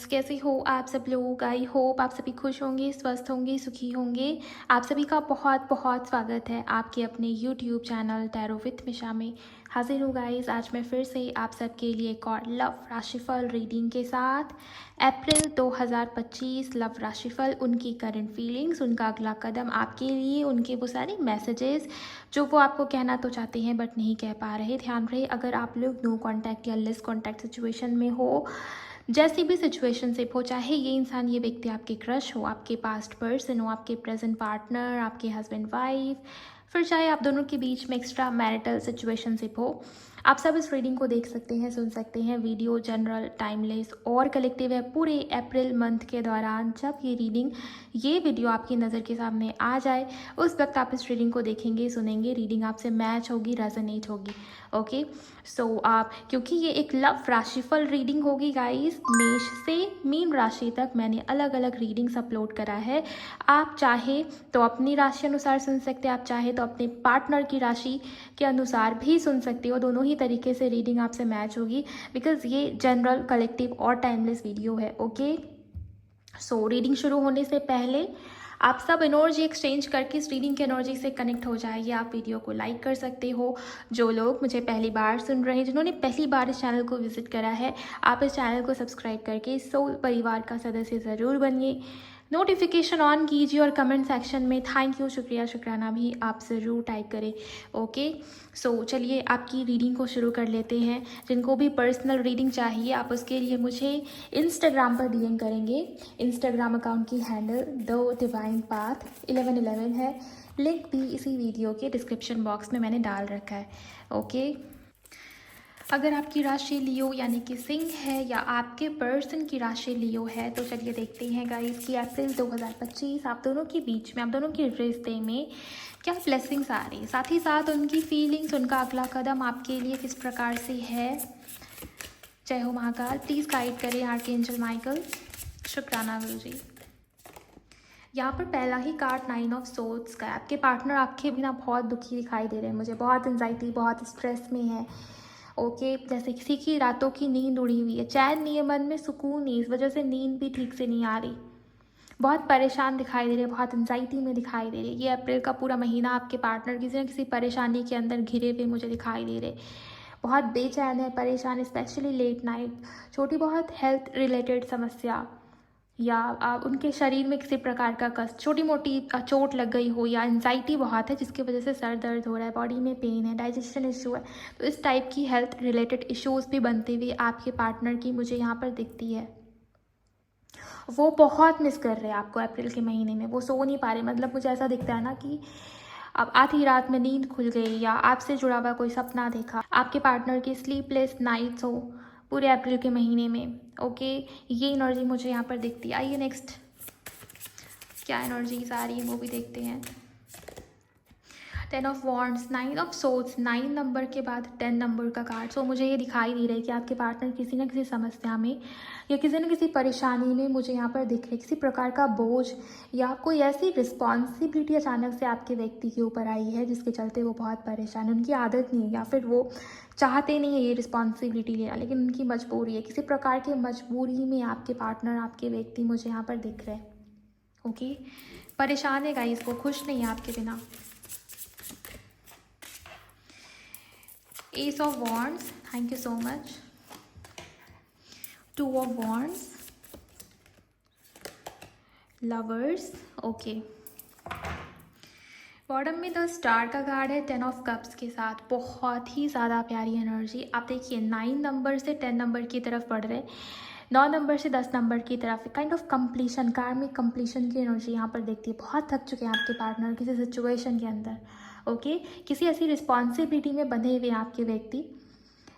कैसे हो आप सब लोग। आई होप आप सभी खुश होंगे, स्वस्थ होंगे, सुखी होंगे। आप सभी का बहुत बहुत स्वागत है आपके अपने यूट्यूब चैनल टैरो विथ मिशा में। हाजिर हूँ गाइस आज मैं फिर से आप सबके लिए एक और लव राशिफल रीडिंग के साथ। अप्रैल 2025 लव राशिफल, उनकी करंट फीलिंग्स, उनका अगला कदम आपके लिए, उनके वो सारे मैसेजेस जो वो आपको कहना तो चाहते हैं बट नहीं कह पा रहे। ध्यान रहे अगर आप लोग नो कॉन्टैक्ट या लेस कॉन्टैक्ट सिचुएशन में हो, जैसी भी सिचुएशनशिप हो, चाहे ये इंसान ये व्यक्ति आपके क्रश हो, आपके पास्ट पर्सन हो, आपके प्रेजेंट पार्टनर, आपके हस्बैंड वाइफ, फिर चाहे आप दोनों के बीच में एक्स्ट्रा मैरिटल सिचुएशनशिप हो, आप सब इस रीडिंग को देख सकते हैं, सुन सकते हैं। वीडियो जनरल, टाइमलेस और कलेक्टिव है। पूरे अप्रैल मंथ के दौरान जब ये वीडियो आपकी नज़र के सामने आ जाए उस वक्त आप इस रीडिंग को देखेंगे, सुनेंगे, रीडिंग आपसे मैच होगी, रेजोनेट होगी। ओके सो आप, क्योंकि ये एक लव राशिफल रीडिंग होगी गाइस, मेष से मीन राशि तक मैंने अलग अलग रीडिंग्स अपलोड करा है। आप चाहे तो अपनी राशि अनुसार सुन सकते हैं, आप चाहे तो अपने पार्टनर की राशि के अनुसार भी सुन सकते हो। दोनों ही तरीके से रीडिंग आपसे मैच होगी बिकॉज ये जनरल, कलेक्टिव और टाइमलेस वीडियो है। ओके सो रीडिंग शुरू होने से पहले आप सब एनर्जी एक्सचेंज करके इस रीडिंग की एनर्जी से कनेक्ट हो जाइए। आप वीडियो को लाइक कर सकते हो। जो लोग मुझे पहली बार सुन रहे हैं, जिन्होंने पहली बार इस चैनल को विजिट करा है, आप इस चैनल को सब्सक्राइब करके इस सोल परिवार का सदस्य ज़रूर बनिए। नोटिफिकेशन ऑन कीजिए और कमेंट सेक्शन में थैंक यू, शुक्रिया, शुक्राना भी आप ज़रूर टाइप करें। ओके सो चलिए आपकी रीडिंग को शुरू कर लेते हैं। जिनको भी पर्सनल रीडिंग चाहिए आप उसके लिए मुझे इंस्टाग्राम पर डीएम करेंगे। इंस्टाग्राम अकाउंट की हैंडल द डिवाइन पाथ 1111 है। लिंक भी इसी वीडियो के डिस्क्रिप्शन बॉक्स में मैंने डाल रखा है। ओके अगर आपकी राशि लियो यानी कि सिंह है या आपके पर्सन की राशि लियो है तो चलिए देखते हैं गाइस कि अप्रैल 2025 आप दोनों के बीच में, आप दोनों के रिश्ते में क्या ब्लेसिंग्स आ रही है, साथ ही साथ उनकी फीलिंग्स, उनका अगला कदम आपके लिए किस प्रकार से है। जय हो महाकाल, प्लीज़ गाइड करें आर्कएंजल माइकल, शुक्राना गुरु जी। यहाँ पर पहला ही कार्ड 9 ऑफ सोर्ड्स का है। आपके पार्टनर आपके बिना बहुत दुखी दिखाई दे रहे हैं मुझे, बहुत एंजाइटी, बहुत स्ट्रेस में है। ओके जैसे किसी की रातों की नींद उड़ी हुई है, चैन नहीं है, मन में सुकून नहीं, इस वजह से नींद भी ठीक से नहीं आ रही, बहुत परेशान दिखाई दे रहे, बहुत एंजाइटी में दिखाई दे रही। ये अप्रैल का पूरा महीना आपके पार्टनर किसी न किसी परेशानी के अंदर घिरे हुए मुझे दिखाई दे रहे, बहुत बेचैन है, परेशान, स्पेशली लेट नाइट, छोटी बहुत हेल्थ रिलेटेड समस्या या उनके शरीर में किसी प्रकार का कष्ट, छोटी मोटी चोट लग गई हो या एंजाइटी बहुत है जिसकी वजह से सर दर्द हो रहा है, बॉडी में पेन है, डाइजेशन इशू है, तो इस टाइप की हेल्थ रिलेटेड इश्यूज भी बनते हुए आपके पार्टनर की मुझे यहाँ पर दिखती है। वो बहुत मिस कर रहे हैं आपको अप्रैल के महीने में, वो सो नहीं पा रहे। मतलब मुझे ऐसा दिखता है ना कि अब आधी रात में नींद खुल गई या आपसे जुड़ा हुआ कोई सपना देखा, आपके पार्टनर की स्लीपलेस नाइट्स हो पूरे अप्रैल के महीने में। ओके ये एनर्जी मुझे यहाँ पर दिखती है। आइए नेक्स्ट क्या एनर्जीज आ रही है वो भी देखते हैं। 10 of wands, 9 of swords, 9 number के बाद 10 नंबर का कार्ड। सो मुझे ये दिखाई दे रहा है कि आपके पार्टनर किसी न किसी समस्या में या किसी न किसी परेशानी में मुझे यहाँ पर दिख रहे, किसी प्रकार का बोझ या कोई ऐसी रिस्पॉन्सिबिलिटी अचानक से आपके व्यक्ति के ऊपर आई है जिसके चलते वो बहुत परेशान है। उनकी आदत नहीं है या फिर वो चाहते नहीं है ये रिस्पॉन्सिबिलिटी लेना, लेकिन उनकी मजबूरी है। किसी प्रकार की मजबूरी में आपके पार्टनर, आपके व्यक्ति मुझे यहाँ पर दिख रहे हैं। ओके परेशान है गाइस, वो खुश नहीं है आपके बिना। Ace of Wands, thank you so much. 2 of Wands, Lovers, okay. Bottom में 10 स्टार का कार्ड है 10 ऑफ कप्स के साथ, बहुत ही ज़्यादा प्यारी एनर्जी। आप देखिए 9 नंबर से 10 नंबर की तरफ बढ़ रहे, 9 नंबर से 10 नंबर की तरफ, काइंड ऑफ कंप्लीशन, कार्मिक कंप्लीशन की एनर्जी यहाँ पर देखती है। बहुत थक चुके हैं आपके पार्टनर किसी सिचुएशन के अंदर। ओके किसी ऐसी रिस्पॉन्सिबिलिटी में बंधे हुए आपके व्यक्ति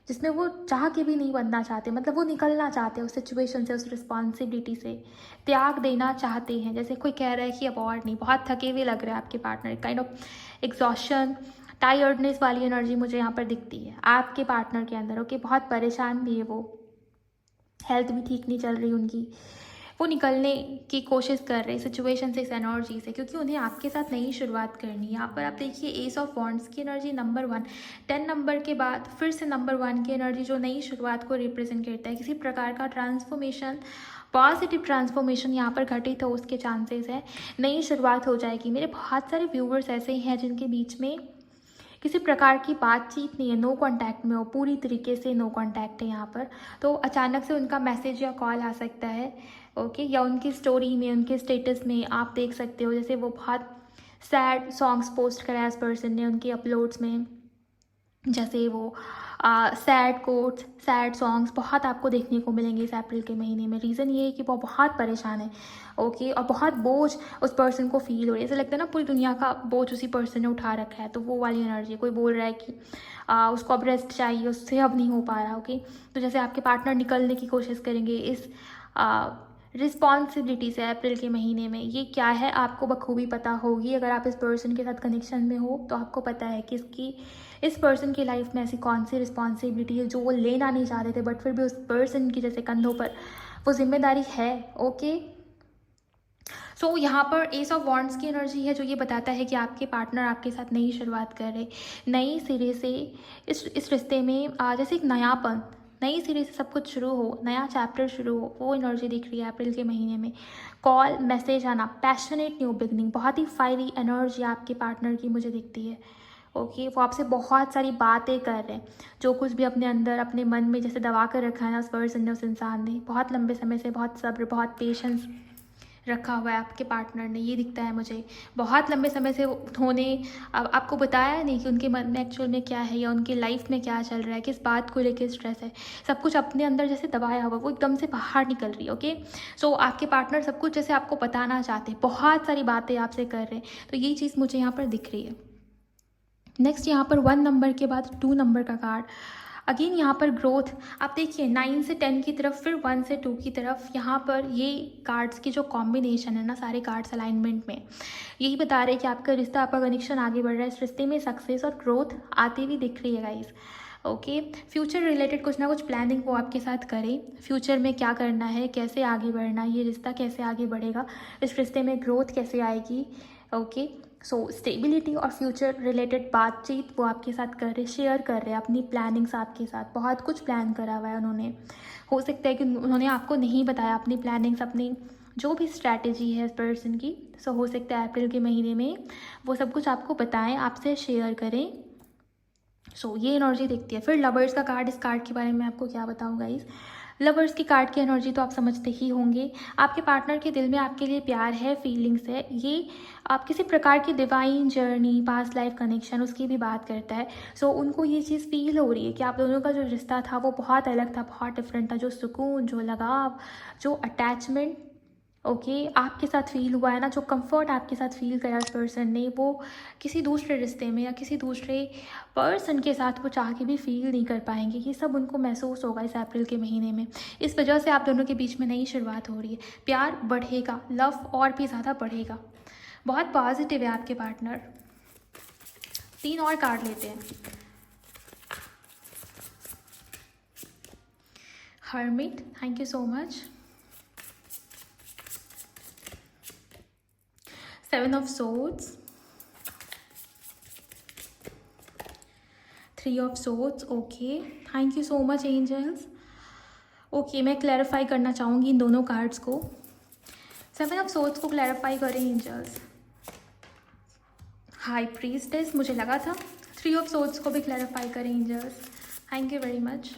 जिसमें वो चाह के भी नहीं बनना चाहते, मतलब वो निकलना चाहते हैं उस सिचुएशन से, उस रिस्पॉन्सिबिलिटी से, त्याग देना चाहते हैं। जैसे कोई कह रहा है कि अब और नहीं, बहुत थके हुए लग रहे हैं आपके partner, kind of exhaustion, tiredness वाली एनर्जी मुझे यहाँ पर दिखती है आपके पार्टनर के अंदर। ओके बहुत परेशान भी है वो, हेल्थ भी ठीक नहीं चल रही उनकी, वो निकलने की कोशिश कर रहे सिचुएशन से, इस एनर्जी से, क्योंकि उन्हें आपके साथ नई शुरुआत करनी है। यहाँ पर आप देखिए एस ऑफ वॉन्ड्स की एनर्जी नंबर 1, 10 नंबर के बाद फिर से नंबर 1 की एनर्जी जो नई शुरुआत को रिप्रेजेंट करता है, किसी प्रकार का ट्रांसफॉर्मेशन पॉजिटिव ट्रांसफॉर्मेशन यहाँ पर घटित हो उसके चांसेस है। नई शुरुआत हो जाएगी। मेरे बहुत सारे व्यूवर्स ऐसे हैं जिनके बीच में किसी प्रकार की बातचीत नहीं है, नो कांटेक्ट में हो, पूरी तरीके से नो कांटेक्ट है यहाँ पर। तो अचानक से उनका मैसेज या कॉल आ सकता है, ओके, या उनकी स्टोरी में, उनके स्टेटस में आप देख सकते हो जैसे वो बहुत सैड सॉन्ग्स पोस्ट करा है इस पर्सन ने उनके अपलोड्स में, जैसे वो सैड कोट्स, सैड सॉन्ग्स बहुत आपको देखने को मिलेंगे इस अप्रैल के महीने में। रीज़न ये है कि वो बहुत परेशान है, ओके, और बहुत बोझ उस पर्सन को फील हो रही है। ऐसा लगता है ना पूरी दुनिया का बोझ उसी पर्सन ने उठा रखा है, तो वो वाली एनर्जी। कोई बोल रहा है कि उसको अब रेस्ट चाहिए, उससे अब नहीं हो पा रहा, ओके। तो जैसे आपके पार्टनर निकलने की कोशिश करेंगे इस रिस्पॉन्सिबिलिटी से अप्रैल के महीने में। ये क्या है आपको बखूबी पता होगी। अगर आप इस पर्सन के साथ कनेक्शन में हो तो आपको पता है कि इस पर्सन की लाइफ में ऐसी कौन सी रिस्पॉन्सिबिलिटी है जो वो लेना नहीं चाहते थे, बट फिर भी उस पर्सन की जैसे कंधों पर वो जिम्मेदारी है, ओके। सो यहाँ पर एस ऑफ वॉन्ड्स की एनर्जी है जो ये बताता है कि आपके पार्टनर आपके साथ नई शुरुआत कर रहे, नई सिरे से इस रिश्ते में जैसे एक नयापन, नई सिरे से सब कुछ शुरू हो, नया चैप्टर शुरू हो, वो एनर्जी दिख रही है अप्रैल के महीने में। कॉल, मैसेज आना, पैशनेट न्यू बिगनिंग, बहुत ही फायरी एनर्जी आपके पार्टनर की मुझे दिखती है, ओके। वो आपसे बहुत सारी बातें कर रहे हैं, जो कुछ भी अपने अंदर अपने मन में जैसे दबा कर रखा है ना उस पर्सन ने, उस इंसान ने, बहुत लंबे समय से बहुत सब्र, बहुत पेशेंस रखा हुआ है आपके पार्टनर ने, ये दिखता है मुझे। बहुत लंबे समय से उन्होंने अब आपको बताया नहीं कि उनके मन में एक्चुअल में क्या है या उनकी लाइफ में क्या चल रहा है, किस बात को लेकर स्ट्रेस है। सब कुछ अपने अंदर जैसे दबाया हुआ, वो एकदम से बाहर निकल रही है, ओके। सो आपके पार्टनर सब कुछ जैसे आपको बताना चाहते हैं, बहुत सारी बातें आपसे कर रहे हैं, तो ये चीज़ मुझे यहाँ पर दिख रही है। नेक्स्ट यहाँ पर 1 नंबर के बाद 2 नंबर का कार्ड, अगेन यहाँ पर ग्रोथ। आप देखिए 9 से 10 की तरफ, फिर 1 से 2 की तरफ। यहाँ पर ये कार्ड्स की जो कॉम्बिनेशन है ना, सारे कार्ड्स अलाइनमेंट में यही बता रहे हैं कि आपका रिश्ता, आपका कनेक्शन आगे बढ़ रहा है। इस रिश्ते में सक्सेस और ग्रोथ आती हुई दिख रही है गाइस, ओके। फ्यूचर रिलेटेड कुछ ना कुछ प्लानिंग वो आपके साथ करें, फ्यूचर में क्या करना है, कैसे आगे बढ़ना है, ये रिश्ता कैसे आगे बढ़ेगा, इस रिश्ते में ग्रोथ कैसे आएगी, ओके। सो स्टेबिलिटी और फ्यूचर रिलेटेड बातचीत वो आपके साथ कर रहे, शेयर कर रहे हैं अपनी प्लानिंग्स आपके साथ। बहुत कुछ प्लान करा हुआ है उन्होंने, हो सकता है कि उन्होंने आपको नहीं बताया अपनी प्लानिंग्स, अपनी जो भी स्ट्रैटेजी है इस पर्सन की। सो हो सकता है अप्रैल के महीने में वो सब कुछ आपको बताएं, आपसे शेयर करें। सो ये एनर्जी दिखती है। फिर लवर्स का कार्ड, इस कार्ड के बारे में आपको क्या बताऊँ गाइस। लवर्स की कार्ड की एनर्जी तो आप समझते ही होंगे। आपके पार्टनर के दिल में आपके लिए प्यार है, फीलिंग्स है। ये आप किसी प्रकार की divine journey, past life connection, उसकी भी बात करता है। सो उनको ये चीज़ फील हो रही है कि आप दोनों का जो रिश्ता था वो बहुत अलग था, बहुत डिफरेंट था। जो सुकून, जो लगाव, जो अटैचमेंट, ओके, आपके साथ फील हुआ है ना, जो कंफर्ट आपके साथ फील करा उस पर्सन ने, वो किसी दूसरे रिश्ते में या किसी दूसरे पर्सन के साथ वो चाह के भी फील नहीं कर पाएंगे। ये सब उनको महसूस होगा इस अप्रैल के महीने में। इस वजह से आप दोनों के बीच में नई शुरुआत हो रही है, प्यार बढ़ेगा, लव और भी ज़्यादा बढ़ेगा। बहुत पॉजिटिव है आपके पार्टनर। 3 और कार्ड लेते हैं। Hermit, thank you so much. 7 of Swords, 3 of Swords, okay, thank you so much angels. Okay, मैं क्लैरिफाई करना चाहूँगी इन दोनों कार्ड्स को। 7 of Swords को क्लैरिफाई करें एंजल्स। हाई प्रीस्टेस, मुझे लगा था। 3 of Swords को भी क्लैरिफाई करें angels, thank you very much.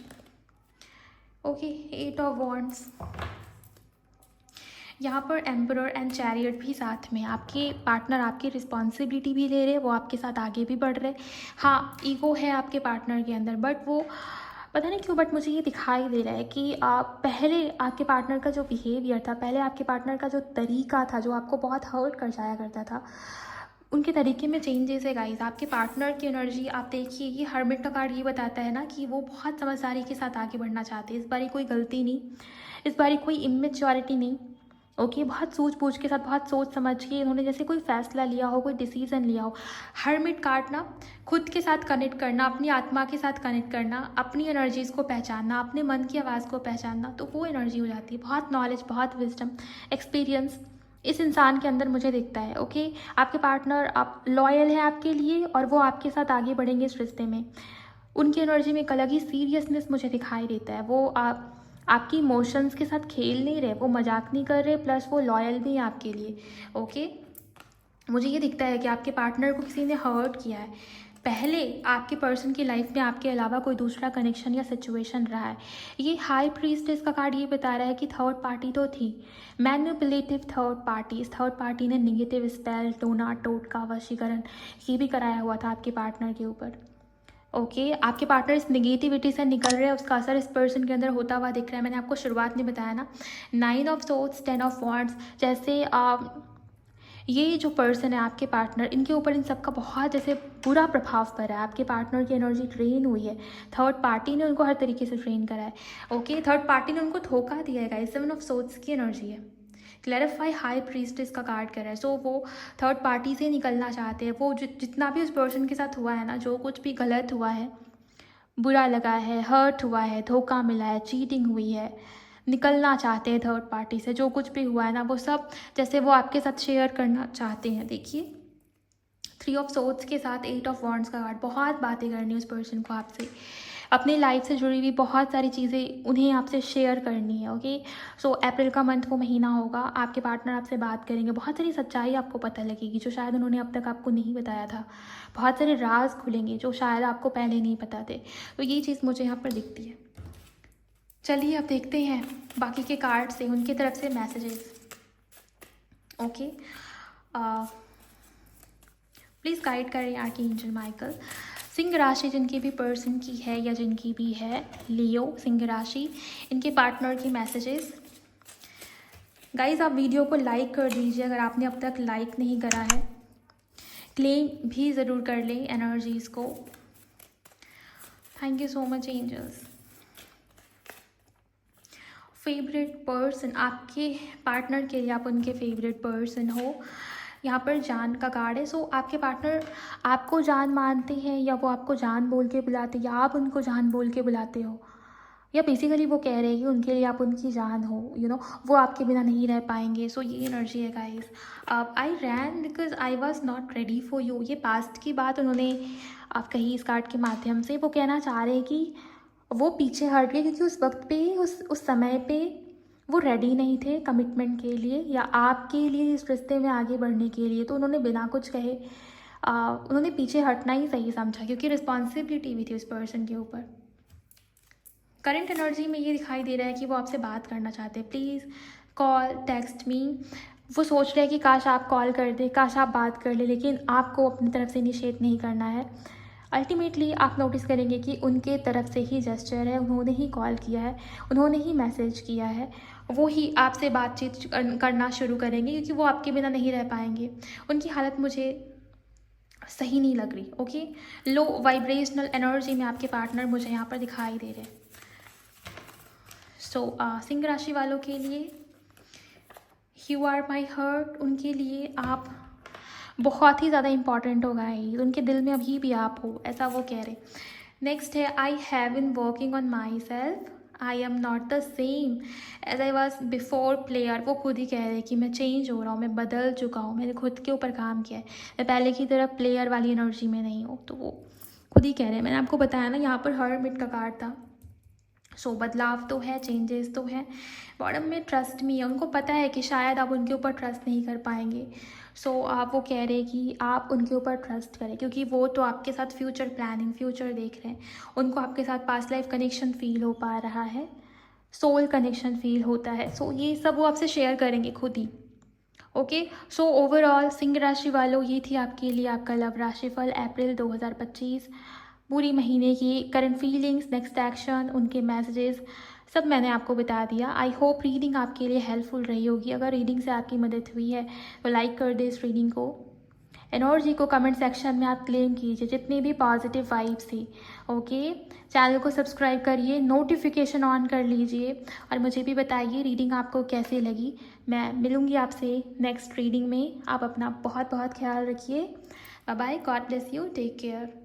Okay, 8 of Wands, यहाँ पर एम्परर एंड चैरियट भी साथ में। आपके पार्टनर आपकी रिस्पॉन्सिबिलिटी भी ले रहे हैं, वो आपके साथ आगे भी बढ़ रहे। हाँ, ईगो है आपके पार्टनर के अंदर, बट वो पता नहीं क्यों, बट मुझे ये दिखाई दे रहा है कि पहले आपके पार्टनर का जो बिहेवियर था, पहले आपके पार्टनर का जो तरीका था, जो आपको बहुत हर्ट कर जाया करता था, उनके तरीके में चेंजेस है गाइस। आपके पार्टनर की एनर्जी आप देखिए, ये हर्मिट का कार्ड ये बताता है ना कि वो बहुत समझदारी के साथ आगे बढ़ना चाहते हैं। इस बारी कोई गलती नहीं, इस बारी कोई इमेच्योरिटी नहीं, ओके। बहुत सूझबूझ के साथ, बहुत सोच समझ के इन्होंने जैसे कोई फैसला लिया हो, कोई डिसीजन लिया हो। हर्मिट कार्ड ना, खुद के साथ कनेक्ट करना, अपनी आत्मा के साथ कनेक्ट करना, अपनी एनर्जीज़ को पहचानना, अपने मन की आवाज़ को पहचानना, तो वो एनर्जी हो जाती है। बहुत नॉलेज, बहुत विजडम, एक्सपीरियंस इस इंसान के अंदर मुझे दिखता है, ओके। आपके पार्टनर आप लॉयल है आपके लिए और वो आपके साथ आगे बढ़ेंगे इस रिश्ते में। उनकी एनर्जी में एक अलग ही सीरियसनेस मुझे दिखाई देता है। वो आपकी इमोशंस के साथ खेल नहीं रहे, वो मजाक नहीं कर रहे, प्लस वो लॉयल भी हैं आपके लिए। ओके, मुझे ये दिखता है कि आपके पार्टनर को किसी ने हर्ट किया है पहले, आपके पर्सन की लाइफ में आपके अलावा कोई दूसरा कनेक्शन या सिचुएशन रहा है। ये हाई प्रीस्टेस का कार्ड ये बता रहा है कि थर्ड पार्टी तो थी, मैनिपुलेटिव थर्ड पार्टी। इस थर्ड पार्टी ने निगेटिव स्पेल, टोना, टोटका, वशीकरण ये भी कराया हुआ था आपके पार्टनर के ऊपर। ओके, आपके पार्टनर इस निगेटिविटी से निकल रहे हैं, उसका असर इस पर्सन के अंदर होता हुआ दिख रहा है। मैंने आपको शुरुआत में बताया ना, 9 ऑफ सोर्ड्स, 10 ऑफ वॉन्ड्स, जैसे ये जो पर्सन है आपके पार्टनर, इनके ऊपर इन सब का बहुत जैसे बुरा प्रभाव पड़ा है। आपके पार्टनर की एनर्जी ट्रेन हुई है, थर्ड पार्टी ने उनको हर तरीके से ट्रेन करा है। ओके, थर्ड पार्टी ने उनको धोखा दिया है गाइस। 7 ऑफ सोर्ड्स की एनर्जी है, क्लैरिफाई हाई प्रीस्टेस का कार्ड कर रहा है। सो वो थर्ड पार्टी से निकलना चाहते हैं। वो जितना भी उस पर्सन के साथ हुआ है ना, जो कुछ भी गलत हुआ है, बुरा लगा है, हर्ट हुआ है, धोखा मिला है, चीटिंग हुई है, निकलना चाहते हैं थर्ड पार्टी से। जो कुछ भी हुआ है ना, वो सब जैसे वो आपके साथ शेयर करना चाहते हैं। देखिए 3 ऑफ सोर्ड्स के साथ 8 ऑफ वॉन्ड्स का कार्ड, बहुत बातें करनी है उस पर्सन को आपसे, अपनी लाइफ से जुड़ी हुई बहुत सारी चीज़ें उन्हें आपसे शेयर करनी है। ओके, सो अप्रैल का मंथ वो महीना होगा, आपके पार्टनर आपसे बात करेंगे, बहुत सारी सच्चाई आपको पता लगेगी जो शायद उन्होंने अब तक आपको नहीं बताया था, बहुत सारे राज खुलेंगे जो शायद आपको पहले नहीं पता थे। तो ये चीज़ मुझे यहाँ पर दिखती है। चलिए अब देखते हैं बाकी के कार्ड से उनकी तरफ से मैसेजेस। ओके, प्लीज़ गाइड करें आर्कएंजल माइकल। सिंह राशि जिनकी भी पर्सन की है या जिनकी भी है, लियो सिंह राशि, इनके पार्टनर की मैसेजेस। गाइज आप वीडियो को लाइक कर दीजिए अगर आपने अब तक लाइक नहीं करा है, क्लेम भी ज़रूर कर लें एनर्जीज़ को। Thank you so much angels. Favourite person, आपके पार्टनर के लिए आप उनके फेवरेट पर्सन हो, यहाँ पर जान का कार्ड है। सो आपके पार्टनर आपको जान मानते हैं या वो आपको जान बोल के बुलाते हैं या आप उनको जान बोल के बुलाते हो, या बेसिकली वो कह रहे हैं कि उनके लिए आप उनकी जान हो, वो आपके बिना नहीं रह पाएंगे। सो ये एनर्जी है guys. I ran because I was not ready for you, ये पास्ट की बात उन्होंने आप कही इस कार्ड के माध्यम से। वो कहना चाह रहे हैं कि वो पीछे हट गए क्योंकि उस वक्त पे, उस समय पे वो रेडी नहीं थे कमिटमेंट के लिए या आपके लिए इस रिश्ते में आगे बढ़ने के लिए। तो उन्होंने बिना कुछ कहे उन्होंने पीछे हटना ही सही समझा क्योंकि रिस्पॉन्सिबिलिटी भी थी उस पर्सन के ऊपर। करंट एनर्जी में ये दिखाई दे रहा है कि वो आपसे बात करना चाहते हैं। Please call, text me. वो सोच रहे हैं कि काश आप कॉल कर दें, काश आप बात कर लें, लेकिन आपको अपनी तरफ से इनिशिएट नहीं करना है। अल्टीमेटली आप नोटिस करेंगे कि उनके तरफ से ही जेस्चर है, उन्होंने ही कॉल किया है, उन्होंने ही मैसेज किया है, वो ही आपसे बातचीत करना शुरू करेंगे क्योंकि वो आपके बिना नहीं रह पाएंगे। उनकी हालत मुझे सही नहीं लग रही। ओके, लो वाइब्रेशनल एनर्जी में आपके पार्टनर मुझे यहाँ पर दिखाई दे रहे। सो सिंह राशि वालों के लिए यू आर माई हर्ट, उनके लिए आप बहुत ही ज़्यादा इंपॉर्टेंट होगा ही, उनके दिल में अभी भी आप हो, ऐसा वो कह रहे। नेक्स्ट है I have been working on myself, I am not the same as I was before player. वो खुद ही कह रहे हैं कि मैं चेंज हो रहा हूँ, मैं बदल चुका हूँ, मैंने खुद के ऊपर काम किया है, मैं पहले की तरह प्लेयर वाली एनर्जी में नहीं हूँ। तो वो खुद ही कह रहे हैं। मैंने आपको बताया ना यहाँ पर हर्मिट का कार्ड था। सो बदलाव तो है, चेंजेस तो है। बॉटम में ट्रस्ट मी है, उनको पता है कि शायद आप उनके ऊपर ट्रस्ट नहीं कर पाएंगे। सो आप वो कह रहे हैं कि आप उनके ऊपर ट्रस्ट करें क्योंकि वो तो आपके साथ फ्यूचर प्लानिंग, फ्यूचर देख रहे हैं। उनको आपके साथ पास्ट लाइफ कनेक्शन फील हो पा रहा है, सोल कनेक्शन फील होता है। सो ये सब वो आपसे शेयर करेंगे खुद ही। ओके, सो ओवरऑल सिंह राशि वालों ये थी आपके लिए आपका लव राशिफल अप्रैल 2025, पूरी महीने की करंट फीलिंग्स, नेक्स्ट एक्शन, उनके मैसेजेस सब मैंने आपको बता दिया। आई होप रीडिंग आपके लिए हेल्पफुल रही होगी। अगर रीडिंग से आपकी मदद हुई है तो लाइक कर दे इस रीडिंग को। एनर्जी को कमेंट सेक्शन में आप क्लेम कीजिए जितनी भी पॉजिटिव वाइब्स थी। ओके, चैनल को सब्सक्राइब करिए, नोटिफिकेशन ऑन कर लीजिए और मुझे भी बताइए रीडिंग आपको कैसी लगी। मैं मिलूँगी आपसे नेक्स्ट रीडिंग में। आप अपना बहुत बहुत ख्याल रखिए। Bye bye, God bless you, take care.